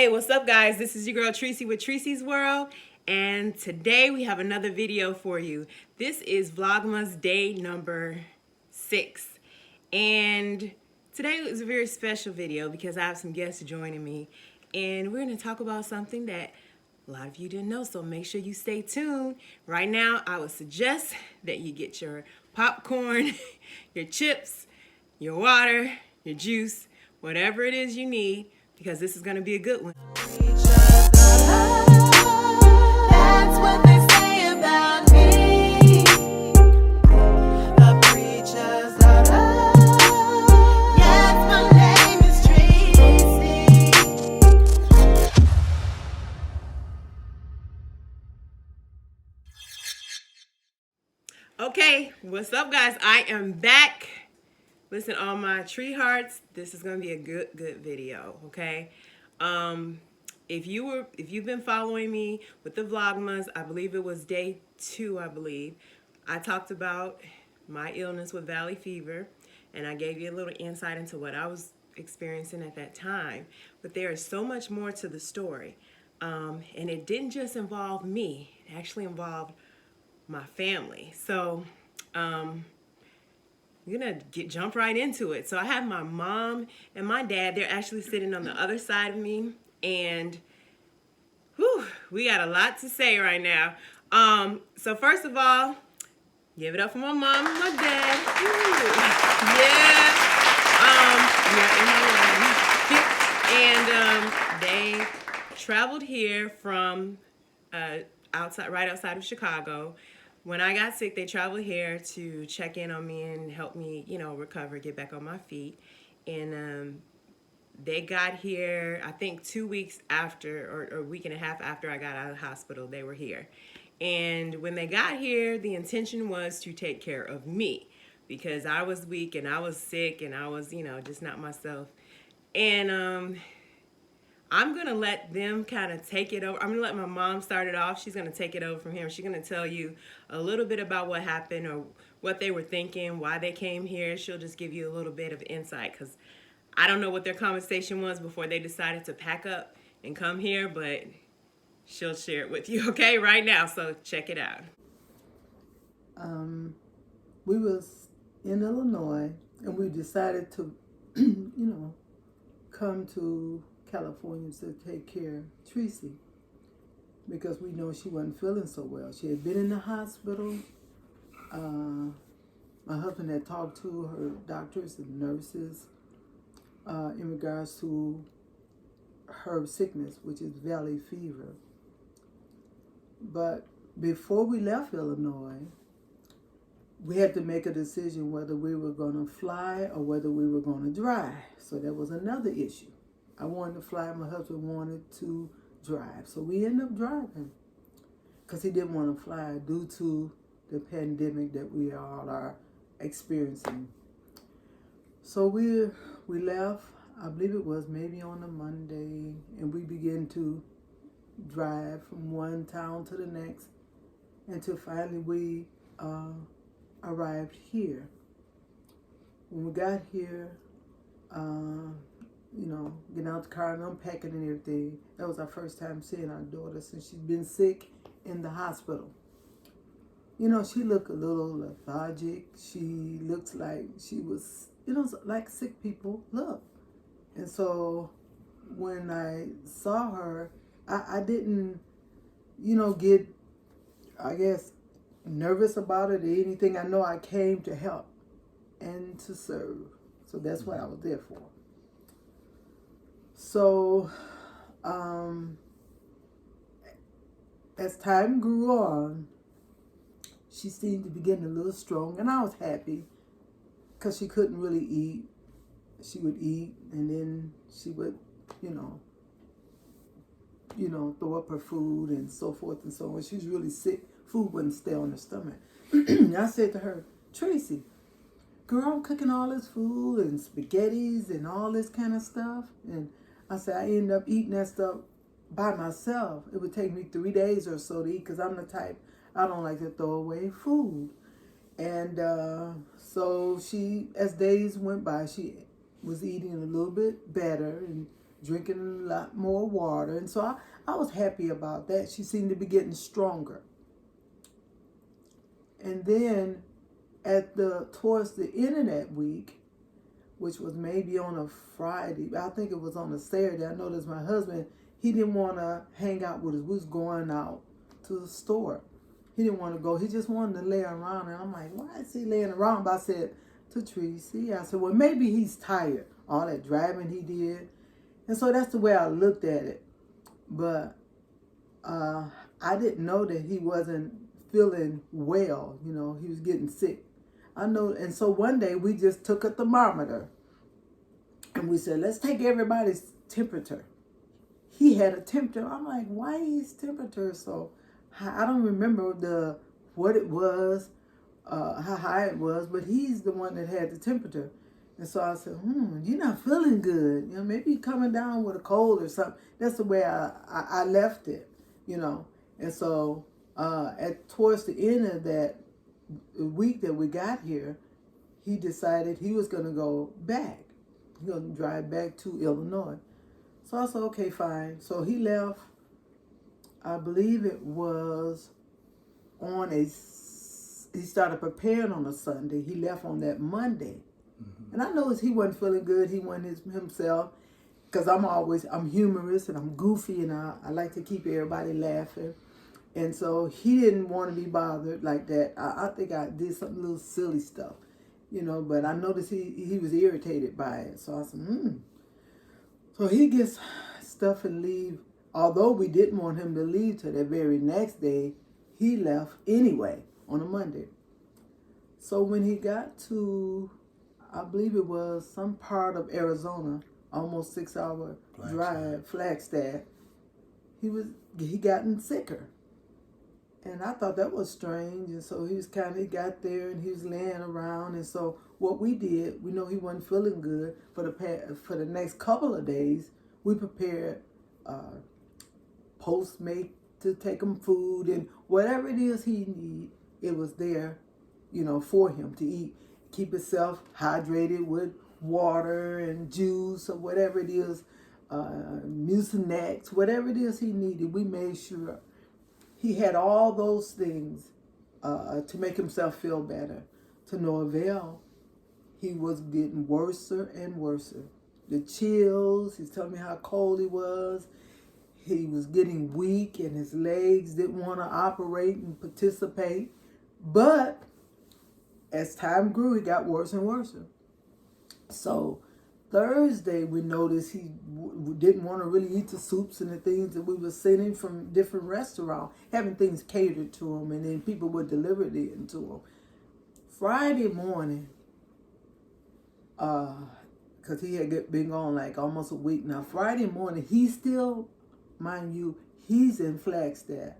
Hey, what's up guys? This is your girl Treseysworld with Treseysworld, and today we have another video for you. This is Vlogmas day number 6, and today is a very special video because I have some guests joining me, and we're going to talk about something that a lot of you didn't know, so make sure you stay tuned. Right now, I would suggest that you get your popcorn, your chips, your water, your juice, whatever it is you need, because this is going to be a good one. That's what they say about me. The preacher's daughter. Yes, my name is Treseysworld. Okay, what's up guys? I am back. Listen, all my tree hearts, this is gonna be a good video, okay? If you've been following me with the Vlogmas, I believe it was day 2, I talked about my illness with valley fever, and I gave you a little insight into what I was experiencing at that time. But there is so much more to the story, and it didn't just involve me. It actually involved my family. So we're gonna jump right into it. So I have my mom and my dad. They're actually sitting on the other side of me, and whew, we got a lot to say right now. So first of all, give it up for my mom and my dad. Woo. Yeah. And they traveled here from right outside of Chicago. When I got sick, they traveled here to check in on me and help me, recover, get back on my feet. And they got here, I think 2 weeks after, or a week and a half after I got out of the hospital, they were here. And when they got here, the intention was to take care of me because I was weak and I was sick and I was, just not myself. And I'm going to let them kind of take it over. I'm going to let my mom start it off. She's going to take it over from here. She's going to tell you a little bit about what happened or what they were thinking, why they came here. She'll just give you a little bit of insight because I don't know what their conversation was before they decided to pack up and come here, but she'll share it with you, okay, right now. So check it out. We was in Illinois and we decided to, come to California to take care of Treesy because we know she wasn't feeling so well. She had been in the hospital. My husband had talked to her doctors and nurses in regards to her sickness, which is valley fever. But before we left Illinois, we had to make a decision whether we were going to fly or whether we were going to drive. So that was another issue. I wanted to fly, my husband wanted to drive. So we ended up driving because he didn't want to fly due to the pandemic that we all are experiencing. So we left, I believe it was maybe on a Monday, and we began to drive from one town to the next until finally we arrived here. When we got here, getting out the car and unpacking and everything, that was our first time seeing our daughter since she'd been sick in the hospital. She looked a little lethargic. She looked like she was, like sick people look. And so when I saw her, I didn't, get, I guess, nervous about it or anything. I know I came to help and to serve. So that's what I was there for. So, as time grew on, she seemed to be getting a little strong, and I was happy because she couldn't really eat. She would eat, and then she would, throw up her food and so forth and so on. When she was really sick, food wouldn't stay on her stomach. I said to her, Treesy, girl, I'm cooking all this food and spaghettis and all this kind of stuff. And I said, I ended up eating that stuff by myself. It would take me 3 days or so to eat because I'm the type, I don't like to throw away food. And so she, as days went by, she was eating a little bit better and drinking a lot more water. And so I was happy about that. She seemed to be getting stronger. And then towards the end of that week, which was maybe on a Friday, I think it was on a Saturday, I noticed my husband, he didn't want to hang out with us. We was going out to the store. He didn't want to go. He just wanted to lay around. And I'm like, why is he laying around? But I said to Treesy, I said, well, maybe he's tired. All that driving he did. And so that's the way I looked at it. But I didn't know that he wasn't feeling well. You know, he was getting sick. I know. And so one day we just took a thermometer. And we said, let's take everybody's temperature. He had a temperature. I'm like, why his temperature so high? I don't remember what it was, how high it was, but he's the one that had the temperature. And so I said, you're not feeling good. You know, maybe you're coming down with a cold or something. That's the way I left it, you know. And so towards the end of that week that we got here, he decided he was going to go back. He was going to drive back to Illinois. So I said, okay, fine. So he left, I believe it was he started preparing on a Sunday. He left on that Monday. Mm-hmm. And I noticed he wasn't feeling good. He wasn't himself. Because I'm humorous and I'm goofy and I like to keep everybody laughing. And so he didn't want to be bothered like that. I think I did some little silly stuff, you know, but I noticed he was irritated by it. So I said, So he gets stuff and leave. Although we didn't want him to leave till the very next day, he left anyway on a Monday. So when he got to, I believe it was some part of Arizona, almost 6-hour drive, Flagstaff, he gotten sicker. And I thought that was strange. And so he got there and he was laying around. And so what we did, we know he wasn't feeling good for the next couple of days. We prepared Postmate to take him food and whatever it is he need, it was there, you know, for him to eat. Keep himself hydrated with water and juice or whatever it is, Mucinex, whatever it is he needed. We made sure he had all those things to make himself feel better. To no avail. He was getting worse and worse. The chills, he's telling me how cold he was. He was getting weak and his legs didn't want to operate and participate. But as time grew, he got worse and worse. So Thursday, we noticed he didn't want to really eat the soups and the things that we were sending from different restaurants, having things catered to him, and then people would deliver it to him. Friday morning, because he had been gone like almost a week now. Friday morning, he's still, mind you, he's in Flagstaff,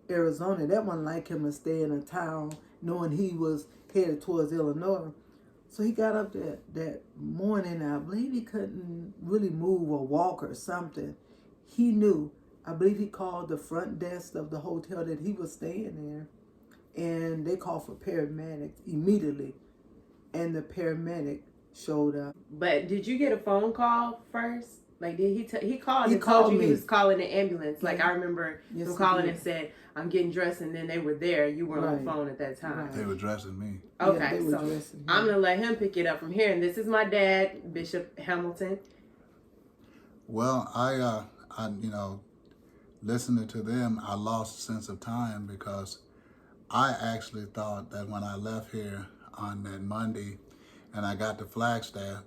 Arizona. That wasn't like him to stay in a town knowing he was headed towards Illinois. So he got up that morning, I believe he couldn't really move or walk or something. He knew, I believe he called the front desk of the hotel that he was staying there, and they called for paramedics immediately, and the paramedic showed up. But did you get a phone call first? Like, did he called He and called told you me. he was calling the ambulance? Like, Yeah. I remember Yes, him he calling did. and said, I'm getting dressed, and then they were there. You weren't on the Right. phone at that time. Right. They were dressing me. Okay, Yeah, they were so dressing him. I'm going to let him pick it up from here. And this is my dad, Bishop Hamilton. Well, I listening to them, I lost a sense of time because I actually thought that when I left here on that Monday and I got to Flagstaff,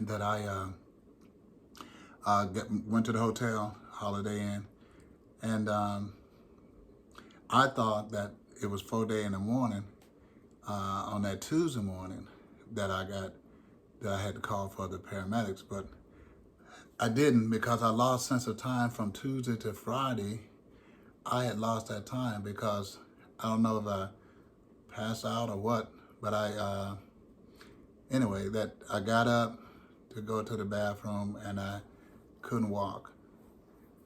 that I went to the hotel, Holiday Inn, and I thought that it was 4 in the morning on that Tuesday morning that I had to call for the paramedics, but I didn't because I lost sense of time from Tuesday to Friday. I had lost that time because I don't know if I passed out or what, but anyway, that I got up to go to the bathroom and I couldn't walk.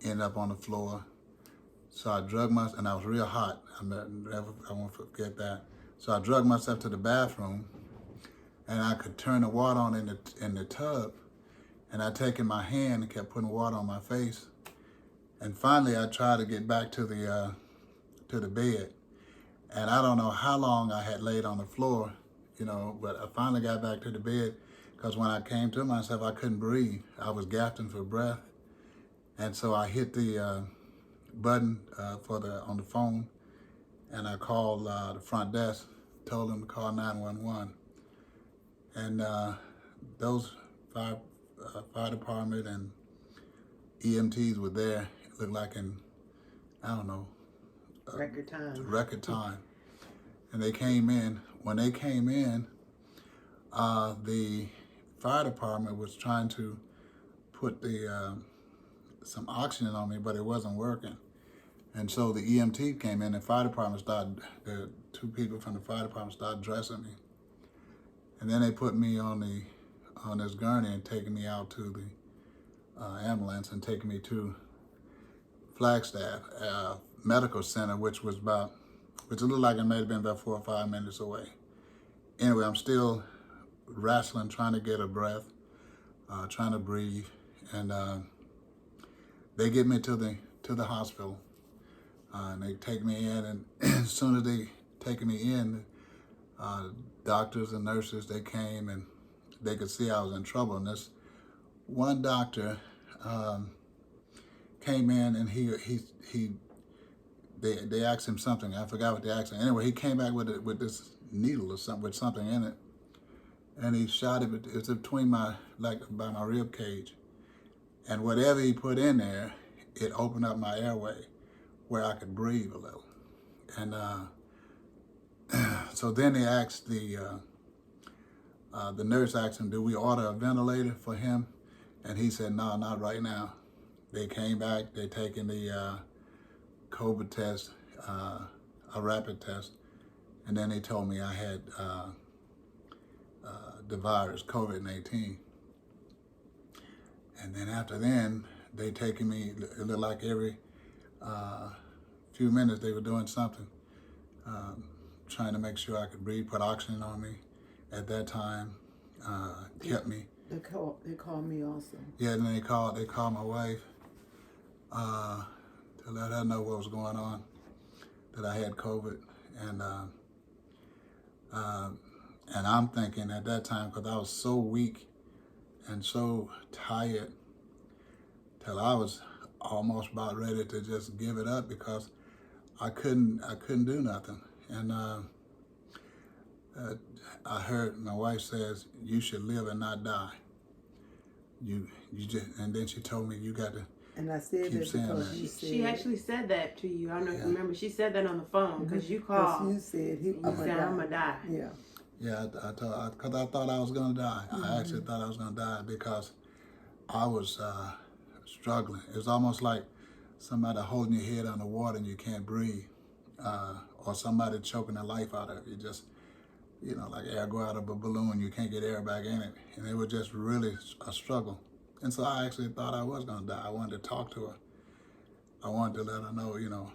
Ended up on the floor. So I drugged myself, and I was real hot. I won't forget that. So I drugged myself to the bathroom, and I could turn the water on in the tub, And I taken my hand and kept putting water on my face. And finally, I tried to get back to the bed. And I don't know how long I had laid on the floor, you know, but I finally got back to the bed because when I came to myself, I couldn't breathe. I was gasping for breath. And so I hit the button on the phone, and I called the front desk, told them to call 911. And those fire department and EMTs were there. It looked like in, I don't know, record time. And they came in. When they came in, the fire department was trying to put some oxygen on me, but it wasn't working. And so the EMT came in, the fire department the two people from the fire department started dressing me. And then they put me on this gurney and taking me out to the ambulance and taking me to Flagstaff Medical Center, which looked like it may have been about 4 or 5 minutes away. Anyway, I'm still wrestling, trying to get a breath, trying to breathe, and they get me to the hospital, and they take me in, and as soon as they take me in, doctors and nurses, they came and they could see I was in trouble. And this one doctor came in, and they asked him something. I forgot what they asked him. Anyway, he came back with this needle or something with something in it, and he shot it. It was between by my rib cage, and whatever he put in there, it opened up my airway where I could breathe a little. And so then they asked the nurse asked him, "Do we order a ventilator for him?" And he said, "No, not right now." They came back. They taken the COVID test, a rapid test, and then they told me I had the virus, COVID-19. And then after then, they taking me. It looked like every few minutes they were doing something, trying to make sure I could breathe, put oxygen on me. At that time, kept me. They called me also. Yeah, and then they called my wife to let her know what was going on, that I had COVID, and I'm thinking at that time, because I was so weak and so tired, till I was almost about ready to just give it up because I couldn't do nothing. And I heard my wife says, "You should live and not die. You just," and then she told me, "You got to." And I said keep that saying because that. you said. She actually said that to you. I don't know if Yeah. you remember. She said that on the phone because you called. You said You said, "I'm gonna die." Yeah. Yeah, because I thought I was gonna die. I actually thought I was gonna die because I was struggling. It was almost like somebody holding your head underwater and you can't breathe, or somebody choking the life out of you. Just, like air go out of a balloon, you can't get air back in it, and it was just really a struggle. And so I actually thought I was gonna die. I wanted to talk to her. I wanted to let her know,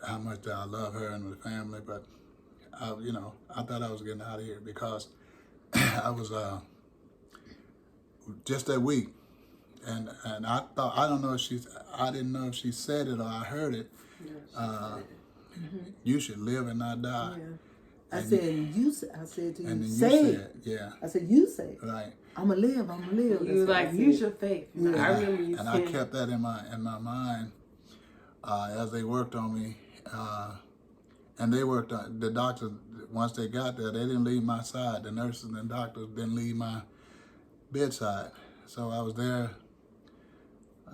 how much I love her and the family, but I thought I was getting out of here because I was just that weak, and I thought I didn't know if she said it or I heard it. You should live and not die. Yeah. I said to you, And then say you it. said, yeah, I said, you say it. right. I'm gonna live. You was like, "Use your faith." Yeah. I remember you And saying. I kept that in my mind as they worked on me. And they worked on the doctors. Once they got there, they didn't leave my side. The nurses and doctors didn't leave my bedside. So I was there,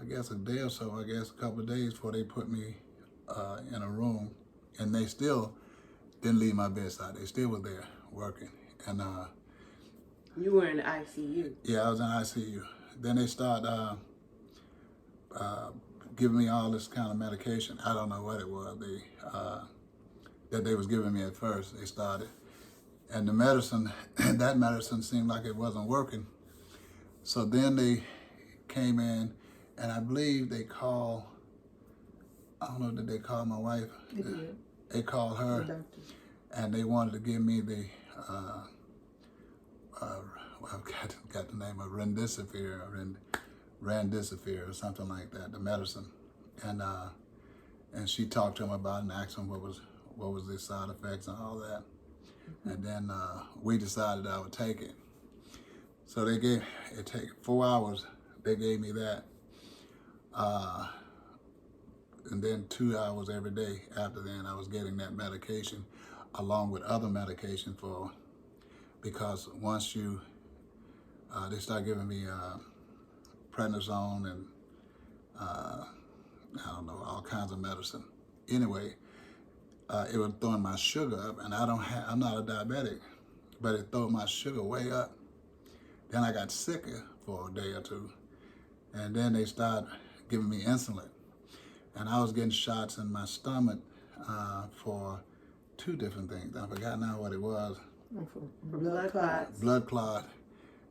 I guess a day or so. A couple of days before they put me in a room, and they still didn't leave my bedside. They still was there working. And You were in the ICU. yeah, I was in ICU. Then they started giving me all this kind of medication. I don't know what it was. That they was giving me at first. They started, and the medicine, that medicine seemed like it wasn't working. So then they came in, and I believe they called. I don't know, did they call my wife? They did. They called her, The doctor. and they wanted to give me the I've got the name of Rendicifir or something like that, the medicine. And she talked to him about it and asked him what was the side effects and all that. And then we decided I would take it. So it take 4 hours, they gave me that. And then 2 hours every day after then, I was getting that medication along with other medication because once they start giving me prednisone and I don't know, all kinds of medicine. Anyway, it was throwing my sugar up, and I'm not a diabetic, but it threw my sugar way up. Then I got sicker for a day or two, and then they started giving me insulin. And I was getting shots in my stomach for 2 different things. I forgot now what it was. Blood clots. Blood clot,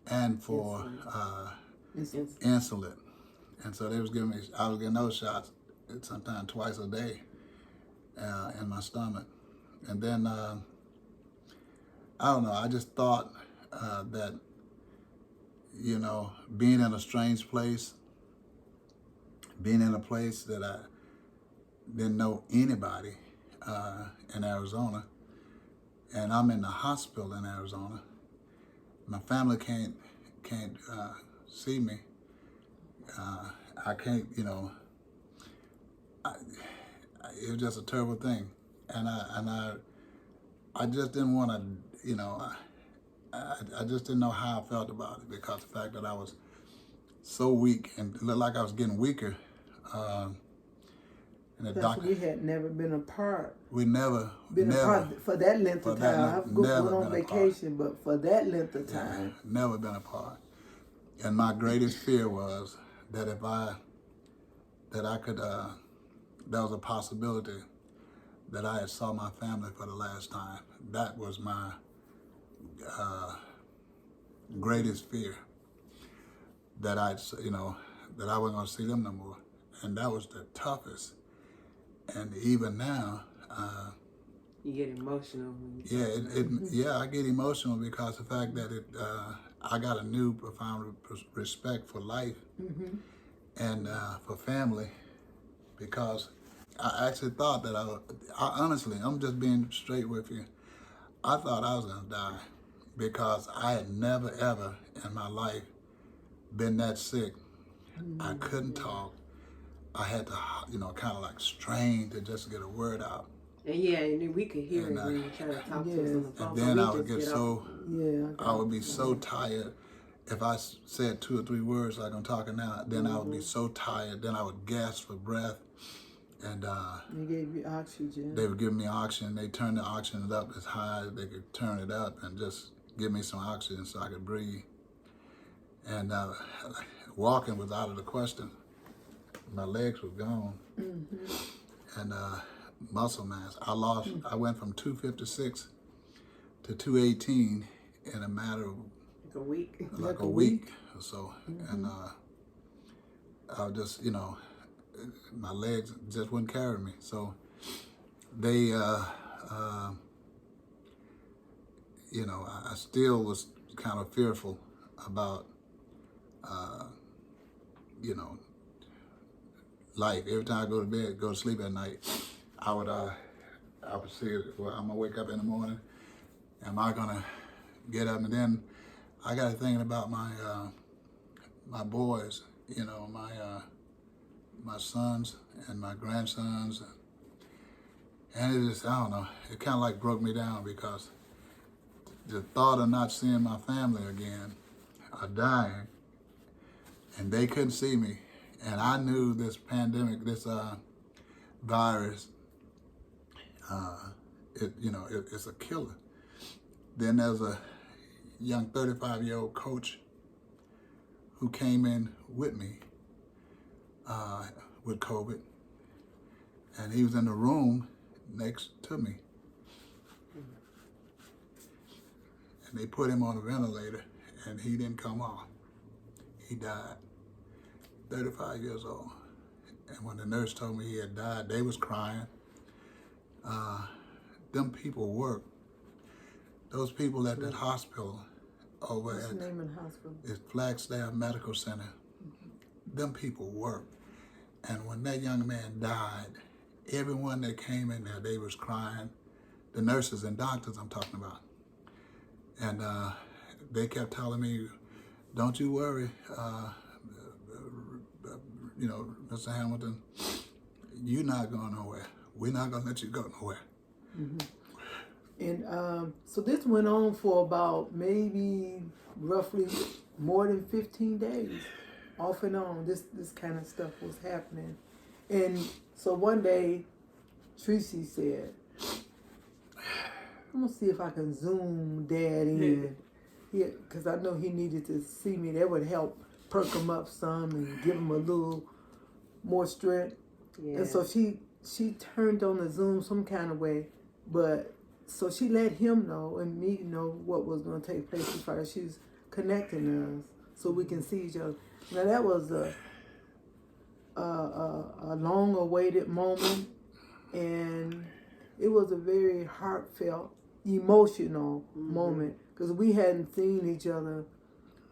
and for insulin. And so I was getting those shots sometimes twice a day in my stomach. And then, I don't know, I just thought that, being in a strange place, being in a place that I didn't know anybody in Arizona, and I'm in the hospital in Arizona. My family can't see me. I can't, it was just a terrible thing, and I just didn't want to, I just didn't know how I felt about it, because the fact that I was so weak and it looked like I was getting weaker. And the doctor, we had never been apart. We never apart for that length of time. I've gone on vacation, apart. But for that length of time, never been apart. And my greatest fear was that there was a possibility that I had saw my family for the last time. That was my greatest fear, that I wasn't going to see them no more. And that was the toughest. And even now, you get emotional. I get emotional because the fact that I got a new profound respect for life and for family, because I actually thought that honestly, I'm just being straight with you, I thought I was going to die, because I had never ever in my life been that sick. I couldn't talk. I had to, kind of like strain to just get a word out. And then we could hear it when you try to talk to us on the phone. And then I would I would be so tired. If I said 2 or 3 words like I'm talking now, then I would be so tired. Then I would gasp for breath. And they gave you oxygen. They would give me oxygen. They turned the oxygen up as high as they could turn it up, and just give me some oxygen so I could breathe. And walking was out of the question. My legs were gone. And muscle mass, I went from 256 to 218 in a matter of like a week or so. And I was just, my legs just wouldn't carry me. So they, I still was kind of fearful about, life. Every time I go to sleep at night, I would see, well, I'm gonna wake up in the morning. Am I gonna get up? And then I got thinking about my boys, my sons and my grandsons, and it just, I don't know, it kind of like broke me down, because the thought of not seeing my family again, or dying, and they couldn't see me. And I knew this pandemic, this virus, it's a killer. Then there's a young 35-year-old coach who came in with me with COVID, and he was in the room next to me. And they put him on a ventilator, and he didn't come off. He died. 35 years old. And when the nurse told me he had died, they was crying. Them people work. Those people at that hospital, over What's the at name of the hospital? it's Flagstaff Medical Center. Them people work. And when that young man died, everyone that came in there, they was crying. The nurses and doctors I'm talking about. And they kept telling me, don't you worry, you know, Mr. Hamilton, you're not going nowhere. We're not going to let you go nowhere. And so this went on for about maybe roughly more than 15 days, off and on. This kind of stuff was happening. And so one day, Treseysworld said, I'm going to see if I can zoom Dad in. Because I know he needed to see me. That would help perk him up some and give him a little more strength. Yeah. And so she turned on the Zoom some kind of way. But so she let him know and me know what was going to take place as far as she's connecting us so we can see each other. Now that was a long-awaited moment, and it was a very heartfelt, emotional moment because we hadn't seen each other.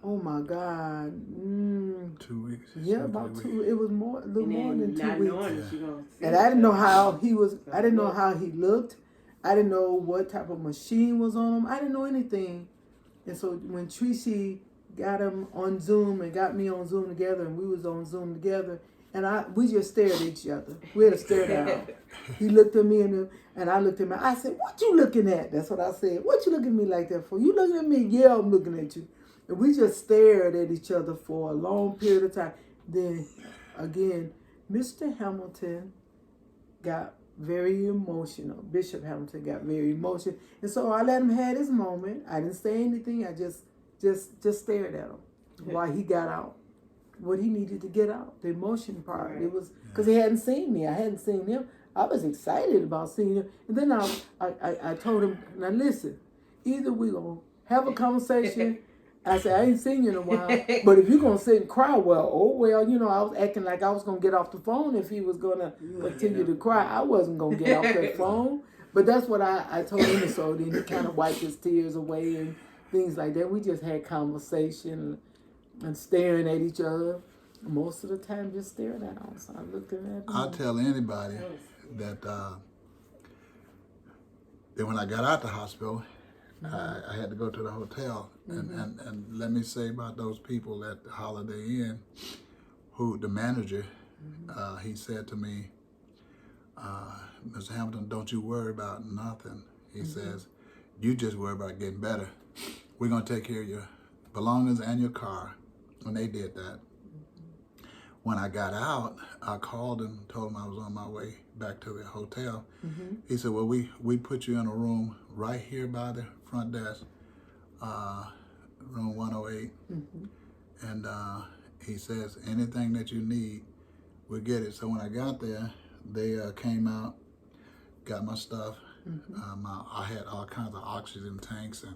Oh my God! 2 weeks. Yeah, about 2. It was more, a little more than 2 not weeks. knowing that you're gonna see And I didn't know each other. how he was. I didn't know how he looked. I didn't know what type of machine was on him. I didn't know anything. And so when Treseysworld got him on Zoom and got me on Zoom together, and we was on Zoom together, and we just stared at each other. We had a stare down. He looked at me and I looked at him. I said, "What you looking at?" That's what I said. "What you looking at me like that for? You looking at me?" "Yeah, I'm looking at you." And we just stared at each other for a long period of time. Then again, Mr. Hamilton got very emotional. Bishop Hamilton got very emotional. And so I let him have his moment. I didn't say anything. I just stared at him while he got out what he needed to get out. The emotion part. Right. It was because he hadn't seen me. I hadn't seen him. I was excited about seeing him. And then I told him, now listen, either we're going to have a conversation. I said, I ain't seen you in a while, but if you're going to sit and cry, well, you know, I was acting like I was going to get off the phone if he was going to continue to cry. I wasn't going to get off that phone, but that's what I told him. And so then he kind of wiped his tears away and things like that. We just had conversation and staring at each other. Most of the time, just staring at him. So I looked at him. I'll tell anybody that when I got out the hospital, I had to go to the hotel. And let me say about those people at the Holiday Inn, who the manager, he said to me, Mr. Hamilton, don't you worry about nothing. He says, you just worry about getting better. We're going to take care of your belongings and your car. And they did that. When I got out, I called him, told him I was on my way back to the hotel. He said, well, we put you in a room right here by the front desk, room 108. And he says, anything that you need, we'll get it. So when I got there, they came out, got my stuff. I had all kinds of oxygen tanks, and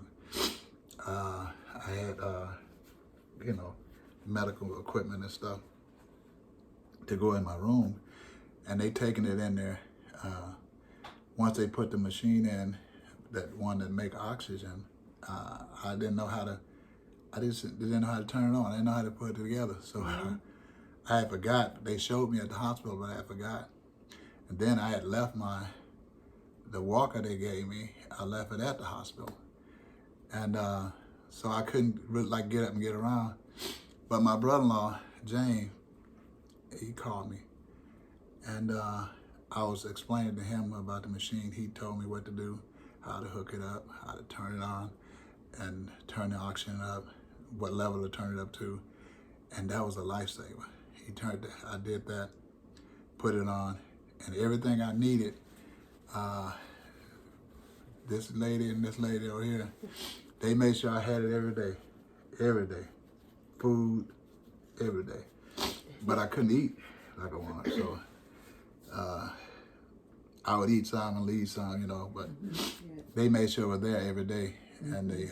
I had, you know, medical equipment and stuff to go in my room, and they taking it in there. Once they put the machine in, that one that make oxygen, I didn't know how to. I just didn't know how to turn it on. I didn't know how to put it together. So I had forgot. They showed me at the hospital, but I had forgot. And then I had left the walker they gave me. I left it at the hospital, and so I couldn't really get up and get around. But my brother-in-law, James, he called me, and I was explaining to him about the machine. He told me what to do, how to hook it up, how to turn it on, and turn the oxygen up, what level to turn it up to, and that was a lifesaver. I did that, put it on, and everything I needed, this lady and this lady over here, they made sure I had it every day, food, every day. But I couldn't eat like I wanted, so I would eat some and leave some, you know, but they made sure it was there every day. And the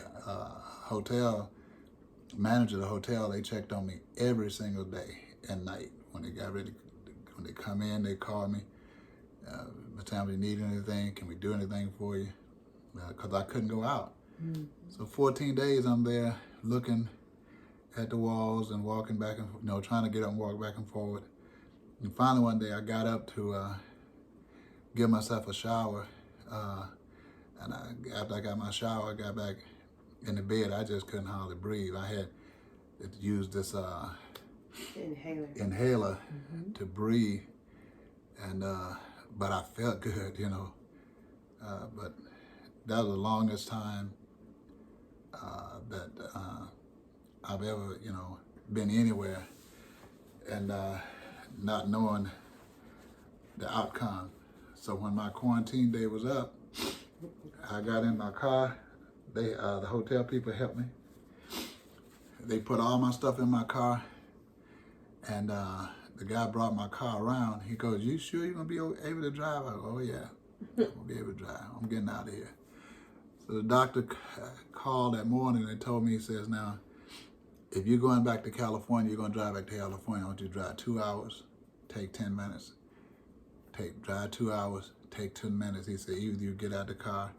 hotel manager of the hotel, they checked on me every single day and night. When they got ready, when they come in, they called me. Mr. Hamilton, you need anything? Can we do anything for you? Because I couldn't go out. So 14 days I'm there looking at the walls and walking back and, trying to get up and walk back and forward. And finally one day I got up to give myself a shower. And after I got my shower, I got back in the bed. I just couldn't hardly breathe. I had used this inhaler to breathe. And, but I felt good, but that was the longest time that I've ever, been anywhere and not knowing the outcome. So when my quarantine day was up, I got in my car. The hotel people helped me. They put all my stuff in my car, and the guy brought my car around. He goes, "You sure you're gonna be able to drive?" I go, "Oh yeah, I'm gonna be able to drive. I'm getting out of here." So the doctor called that morning and told me, he says, "Now, if you're going back to California, you're gonna drive back to California. I want you to drive 2 hours, take 10 minutes. Drive 2 hours, take 10 minutes." He said, "Either you get out the car.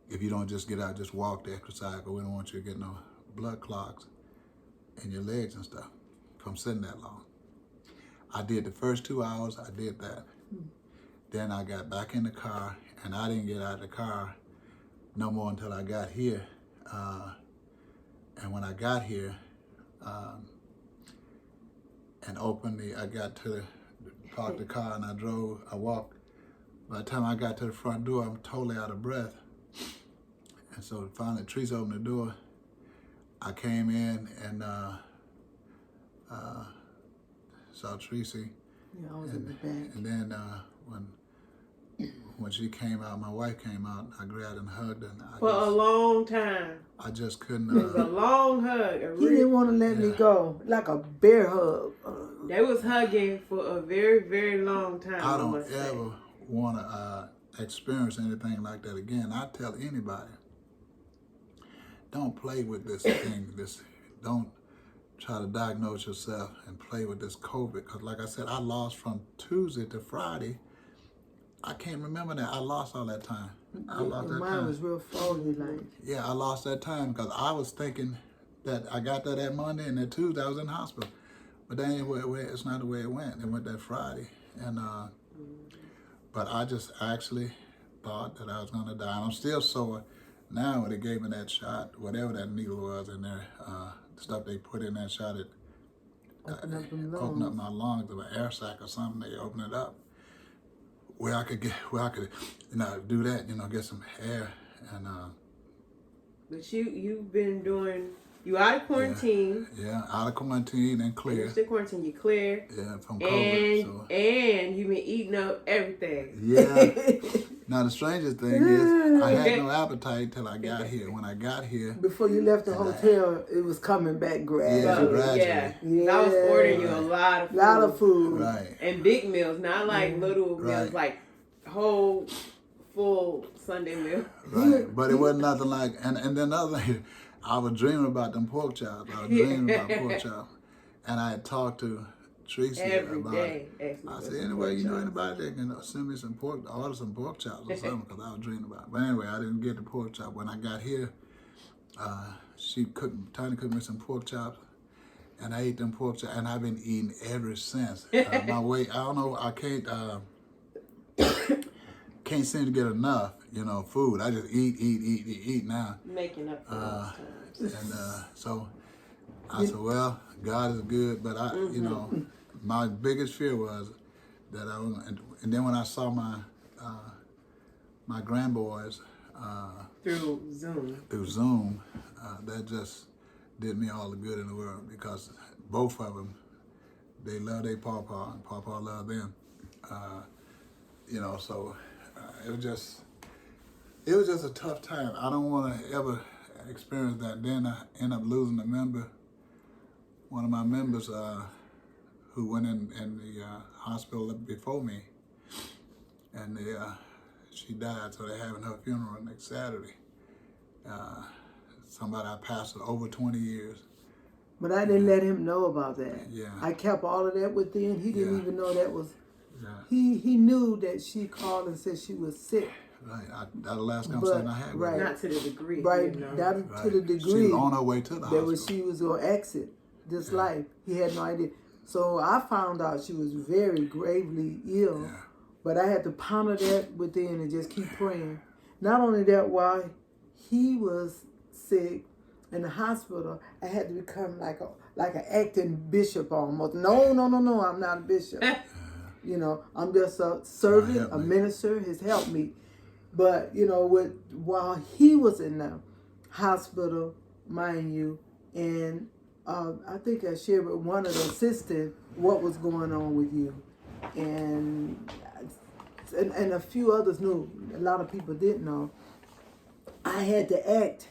If you don't just get out, just walk to exercise, but we don't want you to get no blood clots in your legs and stuff from sitting that long." I did the first 2 hours, I did that. Then I got back in the car, and I didn't get out of the car no more until I got here. And when I got here, and I got to parked the car and I walked. By the time I got to the front door, I'm totally out of breath. And so finally, Teresa opened the door. I came in and saw Tracy. Yeah, I was in the back. And then when she came out, my wife came out, I grabbed and hugged her. And For a long time. I just couldn't. It was a long hug. He didn't want to let me go, like a bear hug. They was hugging for a very, very long time. I don't ever want to experience anything like that again. I tell anybody, don't play with this thing. Don't try to diagnose yourself and play with this COVID. Because like I said, I lost from Tuesday to Friday. I can't remember that. I lost all that time. I lost that time. Mine was real foggy, like. Yeah, I lost that time because I was thinking that I got that Monday and that Tuesday I was in the hospital. But that ain't it's not the way it went. It went that Friday. And but I just actually thought that I was gonna die. And I'm still sore now when they gave me that shot, whatever that needle was in there, the stuff they put in that shot, it opened up my lungs, of an air sac or something, they opened it up. Where I could do that, get some air and But you've been doing, you out of quarantine. Yeah, out of quarantine and clear. You're still quarantine, you clear. Yeah, from COVID. And you've been eating up everything. Yeah. Now the strangest thing is I had no appetite till I got here. When I got here, before you left the hotel, it was coming back gradually. Yeah. I was ordering you a lot of food. Right. And big meals, not like little meals, like whole full Sunday meal. Right. But it wasn't nothing like, and then another thing, I was dreaming about them pork chops. I was dreaming about pork chops. And I had talked to Tracy every about day. it. I said, anyway, you know anybody that can send me some order some pork chops or something, because I was dreaming about it. But anyway, I didn't get the pork chop. When I got here, Tiny cooked me some pork chops, and I ate them pork chops, and I've been eating ever since. My weight, I don't know, I can't seem to get enough, food. I just eat now. Making up for those times. And so I said, well, God is good, but my biggest fear was that I was, and then when I saw my grandboys through Zoom, that just did me all the good in the world, because both of them, they love their pawpaw, and pawpaw loved them. So it was just a tough time. I don't want to ever experience that. Then I end up losing a member. One of my members who went in the hospital before me, and she died, so they're having her funeral next Saturday. Somebody I passed over 20 years. But I didn't let him know about that. Yeah. I kept all of that within. He didn't even know that was. Yeah. He knew that she called and said she was sick. Right. That the last But, conversation I had with right. her. Not to the degree. Right, You know. that Right. to the She degree was on her way to the that hospital. she was going to exit this life. He had no idea. So I found out she was very gravely ill, Yeah. but I had to ponder that within and just keep praying. Not only that, while he was sick in the hospital, I had to become like an acting bishop almost. No, I'm not a bishop. You know, I'm just a servant, a helpmate. minister, his helpmeet. But, you know, while he was in the hospital, mind you, and I think I shared with one of the assistants what was going on with you. And a few others knew. A lot of people didn't know. I had to act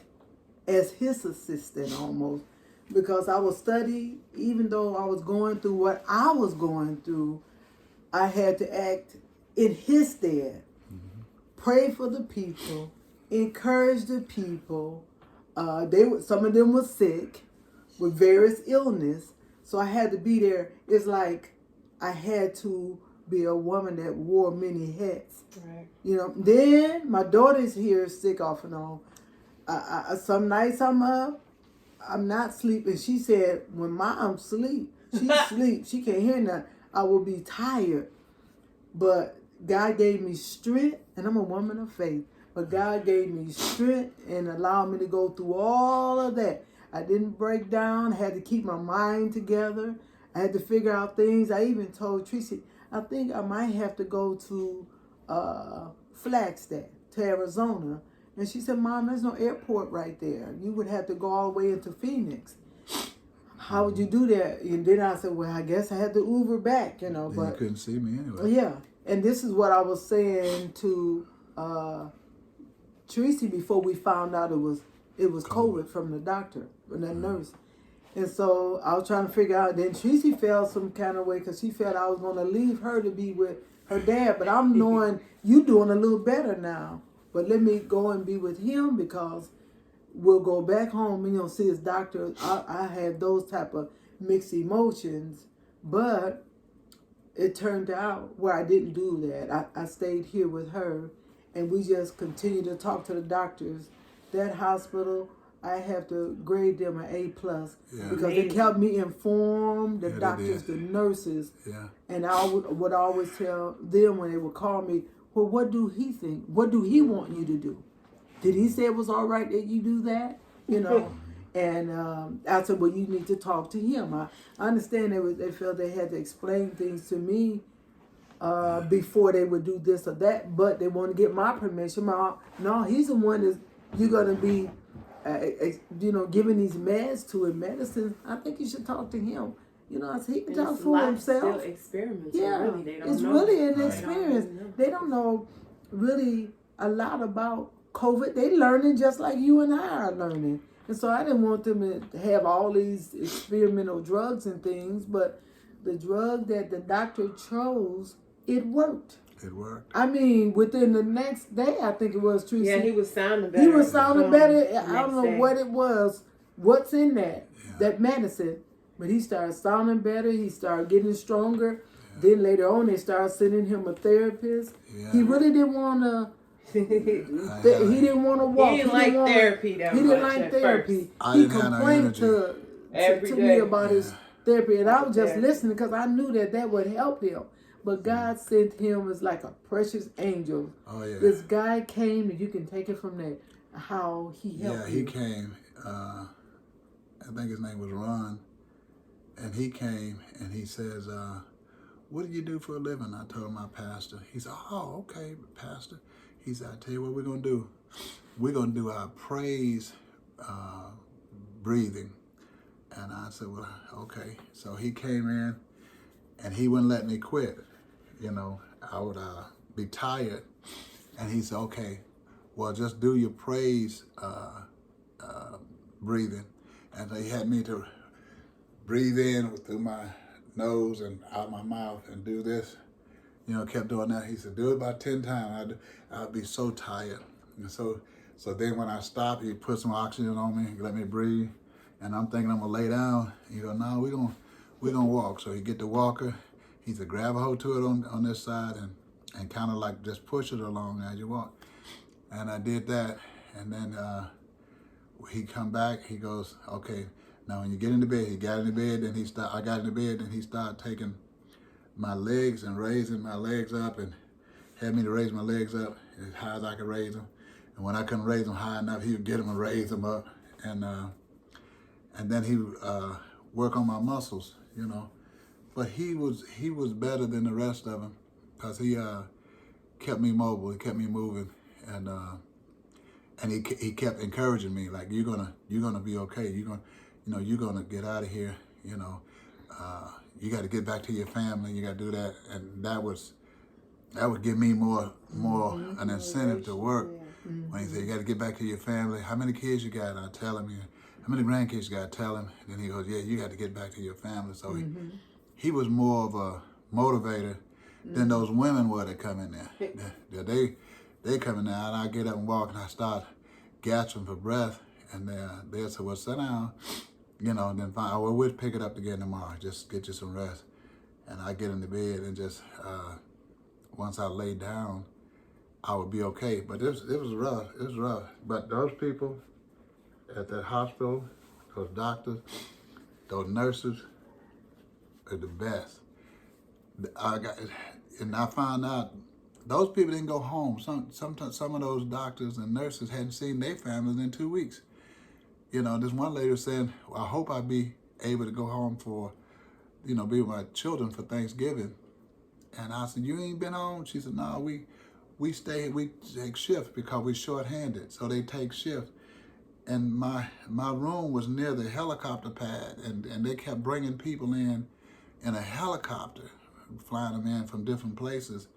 as his assistant almost, because I was studying, even though I was going through what I was going through, I had to act in his stead. Pray for the people, encourage the people. Some of them were sick with various illness, so I had to be there. It's like I had to be a woman that wore many hats. Right. You know. Then my daughter's here sick off and on. Some nights I'm up, I'm not sleeping. She said when Mom sleep, she sleep. She can't hear nothing. I will be tired, but God gave me strength, and I'm a woman of faith. But God gave me strength and allowed me to go through all of that. I didn't break down. I had to keep my mind together. I had to figure out things. I even told Tracy, I think I might have to go to Flagstaff, to Arizona. And she said, Mom, there's no airport right there. You would have to go all the way into Phoenix. How would you do that? And then I said, well, I guess I had to Uber back, you know. Then But you couldn't see me anyway. yeah, and this is what I was saying to Tracy before we found out it was COVID from the doctor, from that nurse. And so I was trying to figure out, then Tracy felt some kind of way because she felt I was going to leave her to be with her dad. But I'm knowing you doing a little better now. But let me go and be with him because we'll go back home and, see his doctor. I had those type of mixed emotions. But it turned out where I didn't do that. I stayed here with her, and we just continued to talk to the doctors. That hospital, I have to grade them an A+, because they kept me informed, the doctors, the nurses. Yeah. And I would always tell them when they would call me, well, what do he think? What do he want you to do? Did he say it was all right that you do that? You know? And I said, well, you need to talk to him. I understand they felt they had to explain things to me before they would do this or that, but they want to get my permission. No, he's the one that you're going to be, giving these meds to and medicine. I think you should talk to him. I said, he can talk for himself. Still experiments. Yeah, Really, they don't it's know. really an experience. They don't know really a lot about COVID. They learning just like you and I are learning. And so I didn't want them to have all these experimental drugs and things, but the drug that the doctor chose, it worked. It worked. I mean, within the next day, I think it was true. Yeah, he was sounding better. He was sounding better. I next don't know day. what it was, what's in that medicine. But he started sounding better. He started getting stronger. Yeah. Then later on, they started sending him a therapist. Yeah. He really didn't want to. He didn't want to walk. He didn't like therapy that much. He didn't like therapy. He complained to me about his therapy, and I was just listening because I knew that would help him. But God sent him as like a precious angel. Oh yeah. This guy came, and you can take it from there. How he helped. Yeah, he came. I think his name was Ron. And he came and he says, what do you do for a living? I told him, my pastor. He said, oh, okay, pastor. He said, I tell you what we're going to do. We're going to do our praise breathing. And I said, well, okay. So he came in and he wouldn't let me quit. I would be tired. And he said, okay, well, just do your praise breathing. And he had me to breathe in through my nose and out my mouth and do this. Kept doing that. He said, do it about 10 times. I'd be so tired. And so then when I stopped, he put some oxygen on me, let me breathe. And I'm thinking I'm gonna lay down. He go, no, we're gonna walk. So he get the walker. He said, grab a hold to it on this side and kind of like just push it along as you walk. And I did that, and then he come back, he goes, okay, now when you get into bed, he got in the bed, then I got in the bed, and he started taking my legs and raising my legs up, and had me to raise my legs up as high as I could raise them. And when I couldn't raise them high enough, he would get them and raise them up. And then he would work on my muscles, you know. But he was better than the rest of them, because he kept me mobile, he kept me moving, and he kept encouraging me, like, you're gonna be okay. You're gonna get out of here. You know, you got to get back to your family. You got to do that, and that would give me more an incentive to work. When he said, you got to get back to your family. How many kids you got? I tell him. How many grandkids you got? I tell him. And then he goes, yeah, you got to get back to your family. So he was more of a motivator than those women were that come in there. They come in there, and I get up and walk, and I start gasping for breath, and they'll say, well, sit down, you know, and then fine. Well, we'll pick it up again tomorrow. Just get you some rest. And I get in the bed, and just once I lay down, I would be okay. But it was rough. It was rough. But those people at that hospital, those doctors, those nurses, are the best. And I found out those people didn't go home. Sometimes some of those doctors and nurses hadn't seen their families in 2 weeks. You know, this one lady was saying, well, I hope I be able to go home for, you know, be with my children for Thanksgiving. And I said, you ain't been home? She said, no, we take shifts because we short-handed, so they take shifts. And my room was near the helicopter pad, and they kept bringing people in a helicopter, flying them in from different places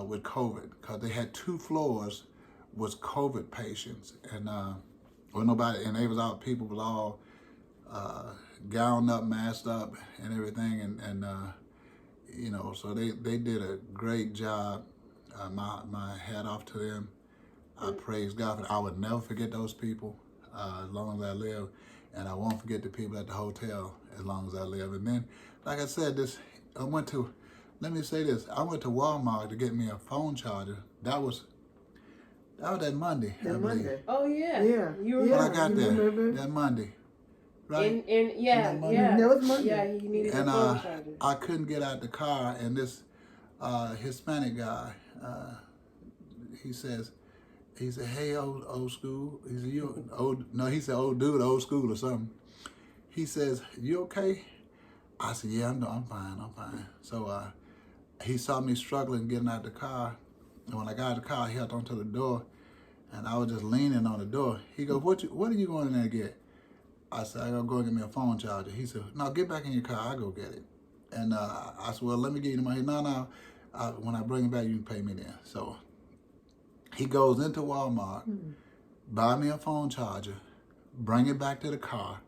with COVID, because they had 2 floors was COVID patients, and and they was all, people was all gowned up, masked up, and everything, and you know, so they did a great job. My hat off to them. I praise God for it. I would never forget those people as long as I live, and I won't forget the people at the hotel as long as I live. And then, like I said, let me say this, I went to Walmart to get me a phone charger. That was that Monday, I believe. Monday. Oh yeah. Yeah. You When remember? I got there, remember? that Monday, right? Yeah. That was Monday. Yeah, you needed And a phone charger. I couldn't get out the car, and this Hispanic guy, he said, hey, old school. He said, you old? No, he said, old dude, old school or something. He says, you okay? I said, yeah, I'm fine. So he saw me struggling getting out the car, and when I got out the car, he held onto the door, and I was just leaning on the door. He goes, what are you going in there to get? I said, I gotta go get me a phone charger. He said, no, get back in your car, I'll go get it. And I said, well, let me get you the money. No, when I bring it back, you can pay me then. So he goes into Walmart, buy me a phone charger, bring it back to the car,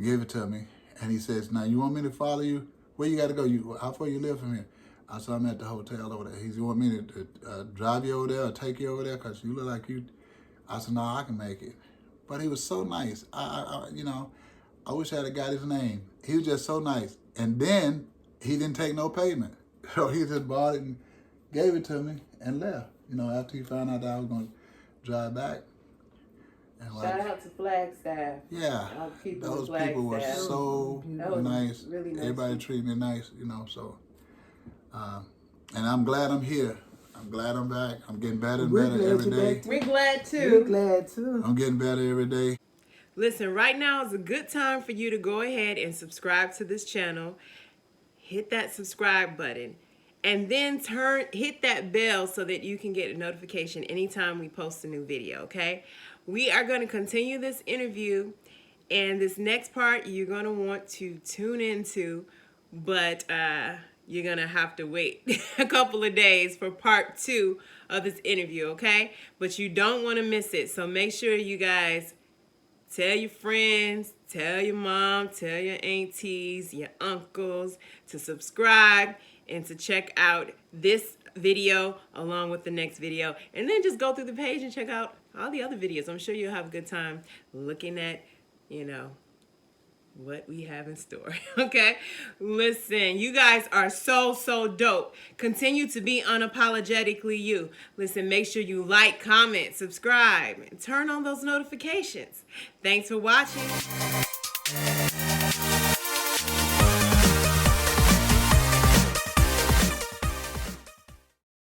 give it to me, and he says, now you want me to follow you? Where you gotta go? How far you live from here? I said, I'm at the hotel over there. He said, you want me to drive you over there or take you over there? Because you look like you. I said, no, I can make it. But he was so nice. I wish I had got his name. He was just so nice. And then he didn't take no payment. So he just bought it and gave it to me and left. You know, after he found out that I was going to drive back. And Shout out to Flagstaff. Yeah, those people were so nice. Really nice. Everybody treated me nice, you know, so. And I'm glad I'm here. I'm glad I'm back. I'm getting better and better every day. We're glad too. We're glad too. I'm getting better every day. Listen, right now is a good time for you to go ahead and subscribe to this channel. Hit that subscribe button. And then hit that bell so that you can get a notification anytime we post a new video, okay? We are going to continue this interview, and this next part you're going to want to tune into, but you're going to have to wait a couple of days for part 2 of this interview, okay? But you don't want to miss it, so make sure you guys tell your friends, tell your mom, tell your aunties, your uncles to subscribe and to check out this video along with the next video. And then just go through the page and check out all the other videos. I'm sure you'll have a good time looking at, you know, what we have in store. Okay, listen, you guys are so dope. Continue to be unapologetically you. Listen, make sure you like, comment, subscribe, and turn on those notifications. Thanks for watching.